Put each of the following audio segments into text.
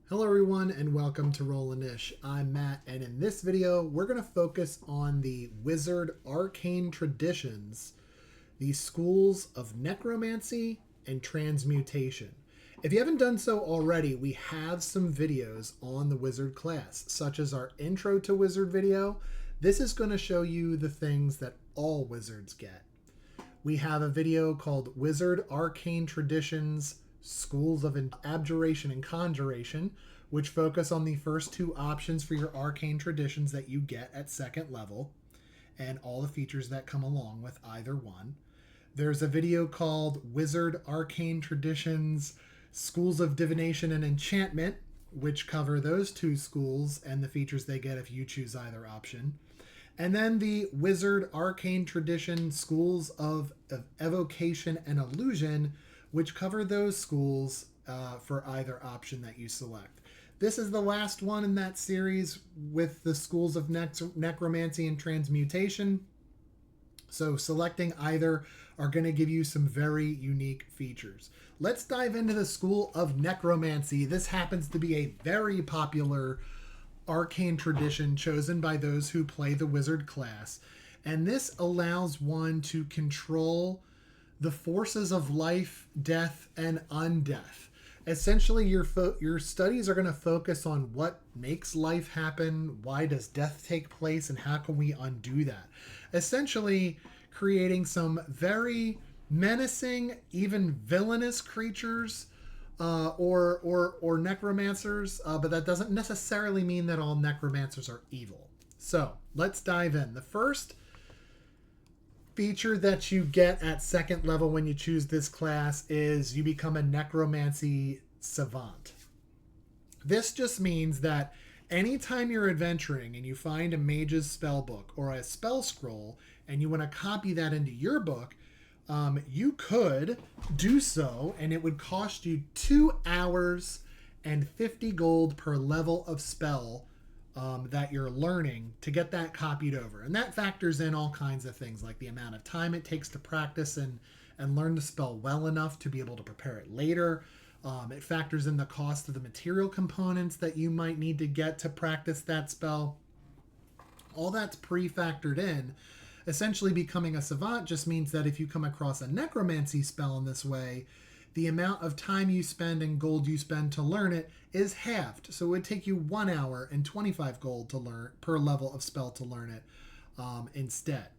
Hello everyone and welcome to Roll-A-Niche. I'm Matt, and in this video we're going to focus on the Wizard Arcane Traditions, the Schools of Necromancy and Transmutation. If you haven't done so already, we have some videos on the Wizard class, such as our Intro to Wizard video. This is going to show you the things that all wizards get. We have a video called Wizard Arcane Traditions, Schools of Abjuration and Conjuration, which focus on the first two options for your arcane traditions that you get at second level and all the features that come along with either one. There's a video called Wizard Arcane Traditions, Schools of Divination and Enchantment, which cover those two schools and the features they get if you choose either option. And then the Wizard Arcane Tradition, Schools of Evocation and Illusion, which cover those schools for either option that you select. This is the last one in that series with the Schools of Necromancy and Transmutation. So selecting either are going to give you some very unique features. Let's dive into the School of Necromancy. This happens to be a very popular arcane tradition chosen by those who play the wizard class. And this allows one to control the forces of life, death, and undeath. Essentially, your studies are going to focus on what makes life happen, why does death take place, and how can we undo that. Essentially, creating some very menacing, even villainous creatures or necromancers, but that doesn't necessarily mean that all necromancers are evil. So let's dive in. The first feature that you get at second level when you choose this class is you become a necromancy savant. This just means that anytime you're adventuring and you find a mage's spell book or a spell scroll and you want to copy that into your book, you could do so, and it would cost you 2 hours and 50 gold per level of spell that you're learning to get that copied over. And that factors in all kinds of things, like the amount of time it takes to practice and learn the spell well enough to be able to prepare it later. It factors in the cost of the material components that you might need to get to practice that spell. All that's pre-factored in. Essentially, becoming a savant just means that if you come across a necromancy spell in this way, the amount of time you spend and gold you spend to learn it is halved. So it would take you 1 hour and 25 gold to learn per level of spell to learn it instead.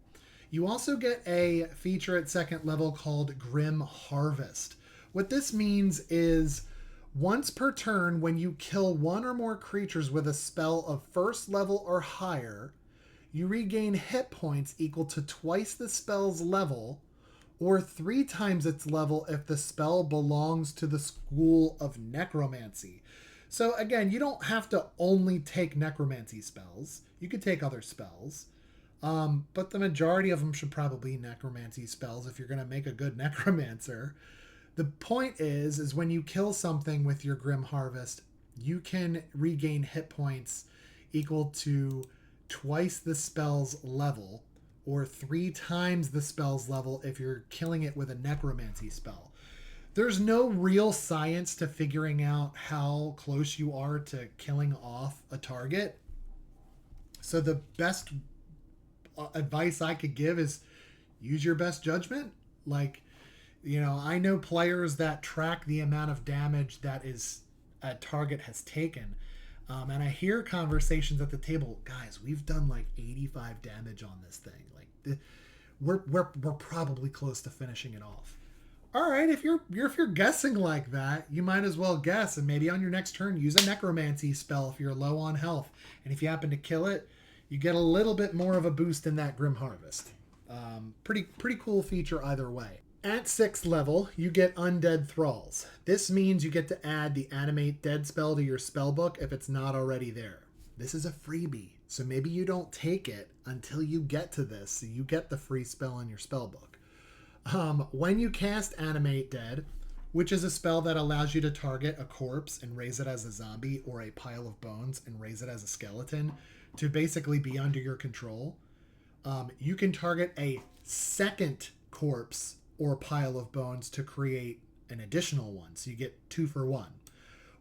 You also get a feature at second level called Grim Harvest. What this means is once per turn, when you kill one or more creatures with a spell of first level or higher, you regain hit points equal to twice the spell's level, or 3 times its level if the spell belongs to the School of Necromancy. So again, you don't have to only take necromancy spells. You could take other spells. But the majority of them should probably be necromancy spells if you're going to make a good necromancer. The point is when you kill something with your Grim Harvest, you can regain hit points equal to twice the spell's level, or 3 times the spell's level if you're killing it with a necromancy spell. There's no real science to figuring out how close you are to killing off a target. So the best advice I could give is use your best judgment. I know players that track the amount of damage that is a target has taken. And I hear conversations at the table, guys, we've done like 85 damage on this thing. We're probably close to finishing it off. All right, if you're guessing like that, you might as well guess, and maybe on your next turn use a necromancy spell if you're low on health. And if you happen to kill it, you get a little bit more of a boost in that Grim Harvest. Pretty cool feature either way. At 6th level, you get Undead Thralls. This means you get to add the Animate Dead spell to your spellbook if it's not already there. This is a freebie, so maybe you don't take it until you get to this, so you get the free spell in your spellbook. When you cast Animate Dead, which is a spell that allows you to target a corpse and raise it as a zombie, or a pile of bones and raise it as a skeleton, to basically be under your control, you can target a second corpse or pile of bones to create an additional one. So you get 2 for 1.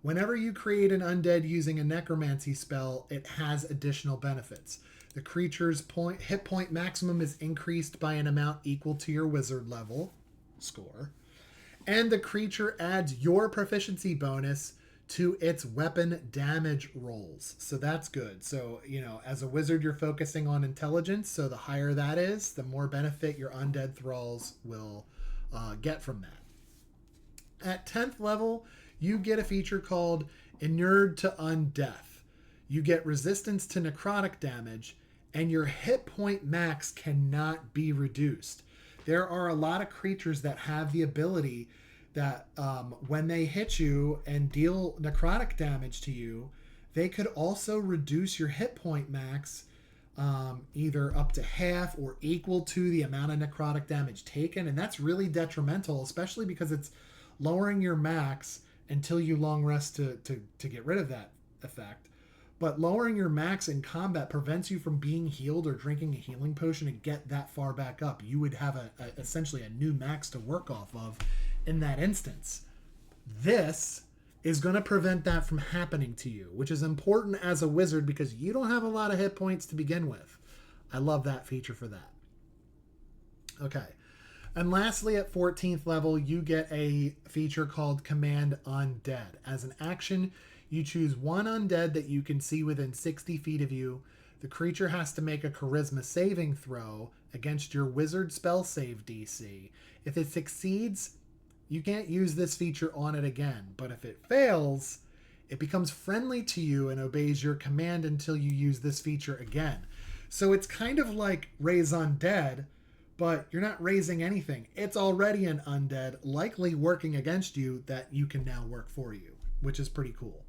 Whenever you create an undead using a necromancy spell, it has additional benefits. The creature's hit point maximum is increased by an amount equal to your wizard level score. And the creature adds your proficiency bonus to its weapon damage rolls. So that's good. So, as a wizard, you're focusing on intelligence. So the higher that is, the more benefit your undead thralls will get from that. At 10th level, you get a feature called Inured to Undeath. You get resistance to necrotic damage, and your hit point max cannot be reduced. There are a lot of creatures that have the ability that when they hit you and deal necrotic damage to you, they could also reduce your hit point max either up to half or equal to the amount of necrotic damage taken. And that's really detrimental, especially because it's lowering your max until you long rest to get rid of that effect. But lowering your max in combat prevents you from being healed or drinking a healing potion to get that far back up. You would have essentially a new max to work off of in that instance. This is going to prevent that from happening to you, which is important as a wizard because you don't have a lot of hit points to begin with. I love that feature for that. Okay. And lastly, at 14th level, you get a feature called Command Undead. As an action, you choose one undead that you can see within 60 feet of you. The creature has to make a charisma saving throw against your wizard spell save DC. If it succeeds, you can't use this feature on it again. But if it fails, it becomes friendly to you and obeys your command until you use this feature again. So it's kind of like Raise Undead, but you're not raising anything. It's already an undead, likely working against you, that you can now work for you, which is pretty cool.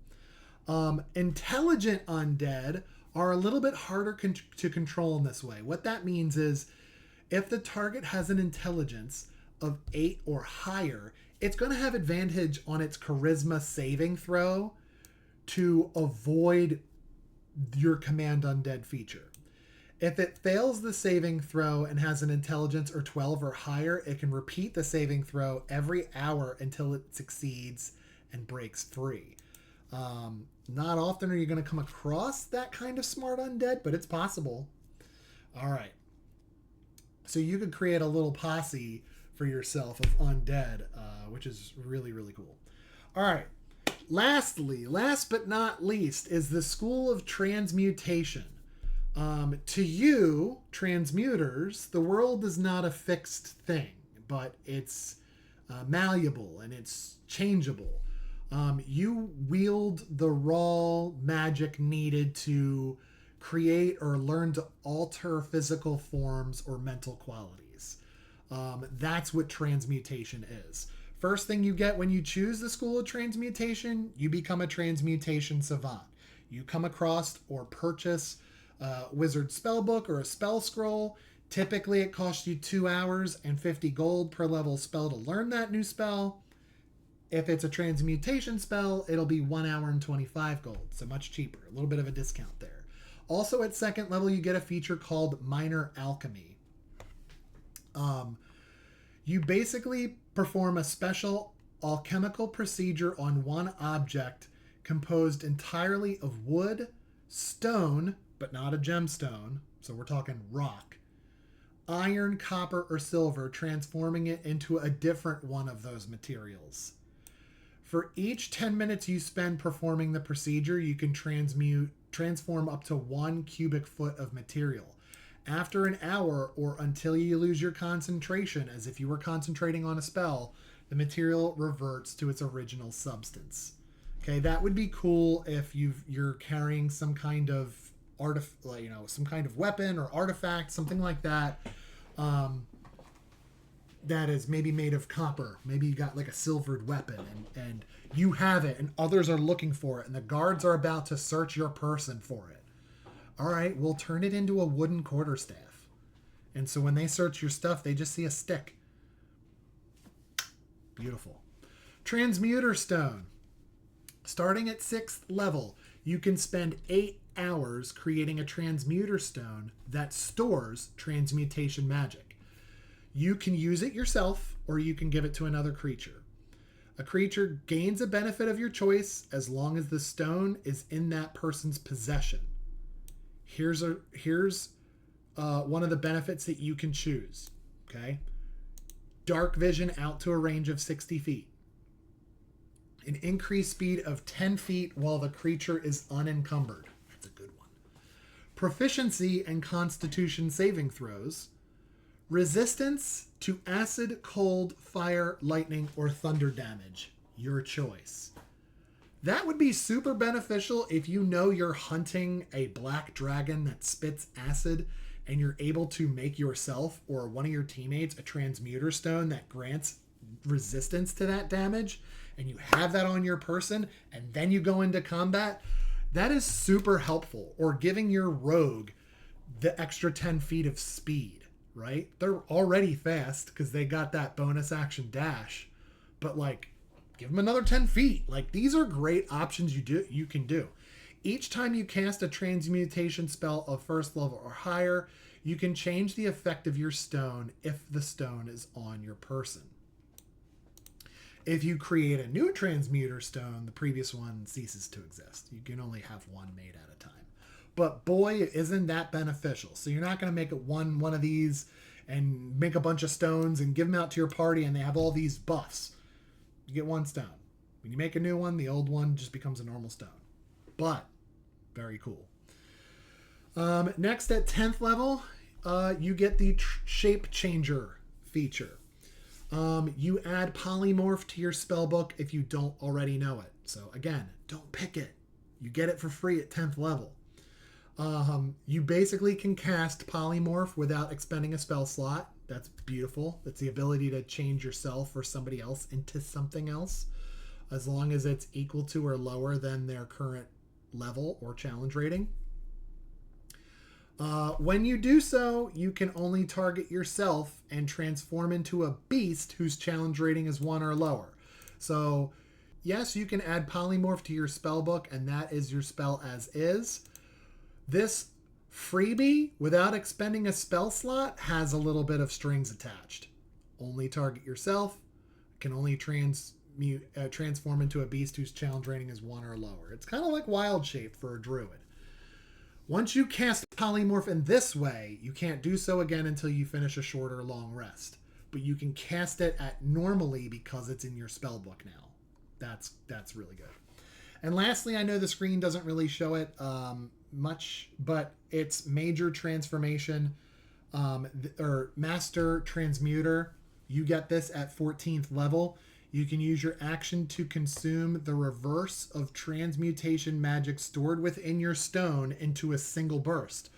Intelligent undead are a little bit harder to control in this way. What that means is if the target has an intelligence of 8 or higher, it's going to have advantage on its charisma saving throw to avoid your Command Undead feature. If it fails the saving throw and has an intelligence or 12 or higher, it can repeat the saving throw every hour until it succeeds and breaks free. Not often are you going to come across that kind of smart undead, but it's possible. All right. So you could create a little posse for yourself of undead, which is really, really cool. All right. Lastly, last but not least, is the School of Transmutation. To you, transmuters, the world is not a fixed thing, but it's malleable and it's changeable. You wield the raw magic needed to create or learn to alter physical forms or mental qualities. That's what transmutation is. First thing you get when you choose the School of Transmutation, you become a transmutation savant. You come across or purchase a wizard spellbook or a spell scroll. Typically it costs you 2 hours and 50 gold per level spell to learn that new spell. If it's a transmutation spell, it'll be 1 hour and 25 gold, so much cheaper. A little bit of a discount there. Also at second level, you get a feature called Minor Alchemy. You basically perform a special alchemical procedure on one object composed entirely of wood, stone, but not a gemstone, so we're talking rock, iron, copper, or silver, transforming it into a different one of those materials. For each 10 minutes you spend performing the procedure, you can transform up to 1 cubic foot of material. After an hour or until you lose your concentration, as if you were concentrating on a spell, the material reverts to its original substance. Okay, that would be cool if you're carrying some kind of some kind of weapon or artifact, something like that. That is maybe made of copper. Maybe you got like a silvered weapon and you have it and others are looking for it and the guards are about to search your person for it. All right, we'll turn it into a wooden quarterstaff. And so when they search your stuff, they just see a stick. Beautiful. Transmuter Stone. Starting at 6th level, you can spend 8 hours creating a transmuter stone that stores transmutation magic. You can use it yourself, or you can give it to another creature. A creature gains a benefit of your choice as long as the stone is in that person's possession. Here's one of the benefits that you can choose. Okay. Dark vision out to a range of 60 feet. An increased speed of 10 feet while the creature is unencumbered. That's a good one. Proficiency and constitution saving throws. Resistance to acid, cold, fire, lightning, or thunder damage. Your choice. That would be super beneficial if you know you're hunting a black dragon that spits acid and you're able to make yourself or one of your teammates a transmuter stone that grants resistance to that damage, and you have that on your person and then you go into combat. That is super helpful. Or giving your rogue the extra 10 feet of speed. Right? They're already fast because they got that bonus action dash, but like give them another 10 feet. Like these are great options you can do. Each time you cast a transmutation spell of first level or higher, you can change the effect of your stone if the stone is on your person. If you create a new transmuter stone, the previous one ceases to exist. You can only have one made at a time. But boy, isn't that beneficial. So you're not going to make it one of these and make a bunch of stones and give them out to your party and they have all these buffs. You get one stone. When you make a new one, the old one just becomes a normal stone. But very cool. Next at 10th level, you get the shape changer feature. You add polymorph to your spellbook if you don't already know it. So again, don't pick it. You get it for free at 10th level. You basically can cast polymorph without expending a spell slot. That's beautiful. That's the ability to change yourself or somebody else into something else, as long as it's equal to or lower than their current level or challenge rating. When you do so, you can only target yourself and transform into a beast whose challenge rating is 1 or lower. So, yes, you can add polymorph to your spellbook, and that is your spell as is. This freebie, without expending a spell slot, has a little bit of strings attached. Only target yourself, can only transform into a beast whose challenge rating is 1 or lower. It's kind of like Wild Shape for a druid. Once you cast polymorph in this way, you can't do so again until you finish a short or long rest. But you can cast it at normally because it's in your spellbook now. That's really good. And lastly, I know the screen doesn't really show it much, but it's Major Transformation or Master Transmuter. You get this at 14th level. You can use your action to consume the reverse of transmutation magic stored within your stone into a single burst.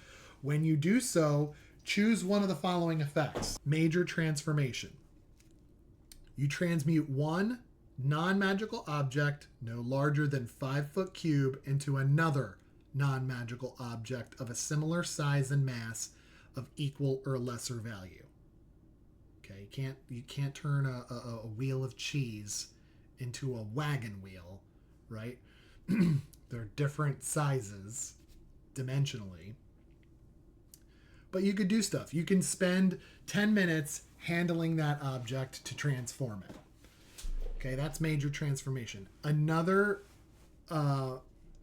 When you do so, choose one of the following effects. Major Transformation. You transmute one non-magical object no larger than 5-foot cube into another non-magical object of a similar size and mass of equal or lesser value. Okay, you can't turn a wheel of cheese into a wagon wheel, right? They're different sizes dimensionally. But you could do stuff. You can spend 10 minutes handling that object to transform it. Okay, that's Major Transformation. Another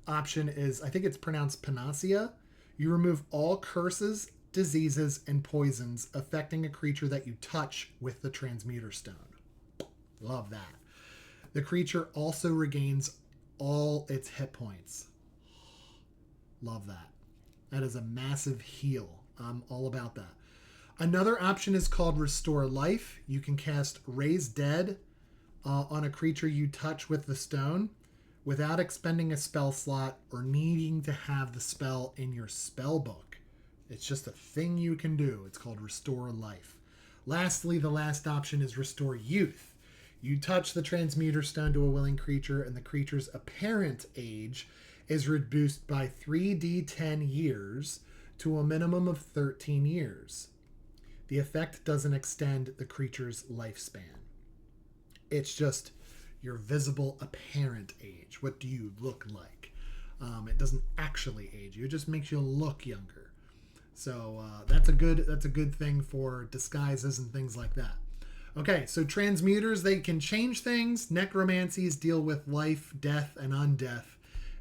option is, I think it's pronounced Panacea. You remove all curses, diseases, and poisons affecting a creature that you touch with the Transmuter Stone. Love that. The creature also regains all its hit points. Love that. That is a massive heal. I'm all about that. Another option is called Restore Life. You can cast Raise Dead on a creature you touch with the stone without expending a spell slot or needing to have the spell in your spell book. It's just a thing you can do. It's called Restore Life. Lastly, the last option is Restore Youth. You touch the Transmuter Stone to a willing creature, and the creature's apparent age is reduced by 3d10 years to a minimum of 13 years. The effect doesn't extend the creature's lifespan. It's just your visible apparent age. What do you look like? It doesn't actually age you. It just makes you look younger. So that's a good thing for disguises and things like that. Okay, so transmuters, they can change things. Necromancies deal with life, death, and undeath.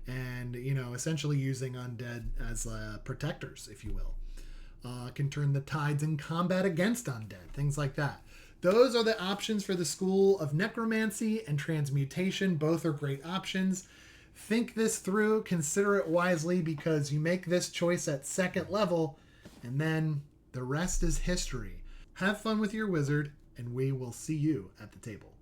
And, essentially using undead as protectors, if you will. Can turn the tides in combat against undead, things like that. Those are the options for the School of Necromancy and Transmutation. Both are great options. Think this through, consider it wisely, because you make this choice at second level, and then the rest is history. Have fun with your wizard, and we will see you at the table.